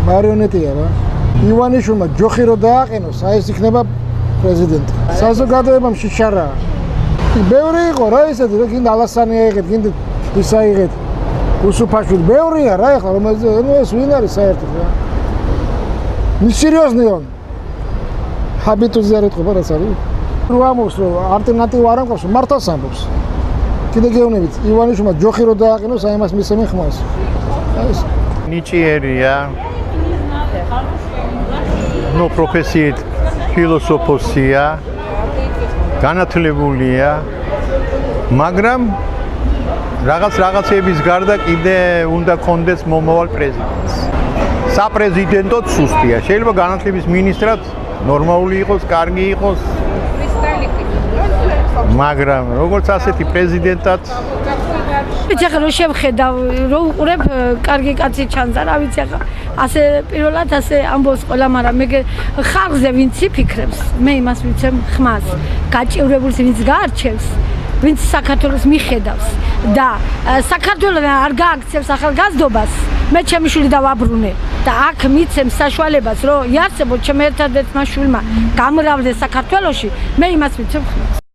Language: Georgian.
მარიონეტია რა. ივანიშვილმა ჯოხი რო დააყენოს, აი ეს იქნება პრეზიდენტი. საზოგადოებამ შიშარა. ბევრი იყო რა ისეთი, რა გინდა ალასანი აიღეთ, გინდა ის აიღეთ. უსუფაშვილი ბევრია რა ეხლა რომელიც ეს ვინ არის საერთოდ რა. სერიოზნი on. ჰაბიტუზე არ ეთქობა რაც არის. რო ამბობს რომ ალტერნატივა არ ამყავს, მართავს ამბობს. კიდე გეუბნებით, ივანიშვილმა ჯოხი რო დააყენოს, აი მას მისცემენ ხმას. აი ეს ნიჭიერია. ნუ პროფესიით ფილოსოფოსია. განათლებულია. მაგრამ რაღაცების გარდა კიდე უნდა კონდეს მომავალ პრეზიდენტს. საპრეზიდენტოდ სუსტია. შეიძლება განათლების მინისტრად ნორმალური იყოს, კარგი იყოს. მაგრამ როგორც ასეთი პრეზიდენტად ვიცი ახლა რო შევხედავ, რო უყურებ, კარგი კაცი ჩანს, რა ვიცი ახლა ასე პირველად ასე ამბობს ყველა, მაგრამ მე ხალხზე ვინც იფიქრებს, მე იმას ვიცემ ხმას, გაჭირვებულს ვინც გაარჩევს, ვინც საქართველოს მიხედავს და საქართველოს არ გააქცევს ახალგაზრდობას, მე ჩემი შვილი დავაბრუნე და აქ მიცემ საშუალებას, რომ იარსებოდ ჩემ ერთადერთმა შვილმა გამრავლდეს საქართველოში, მე იმას ვიცემ ხმას.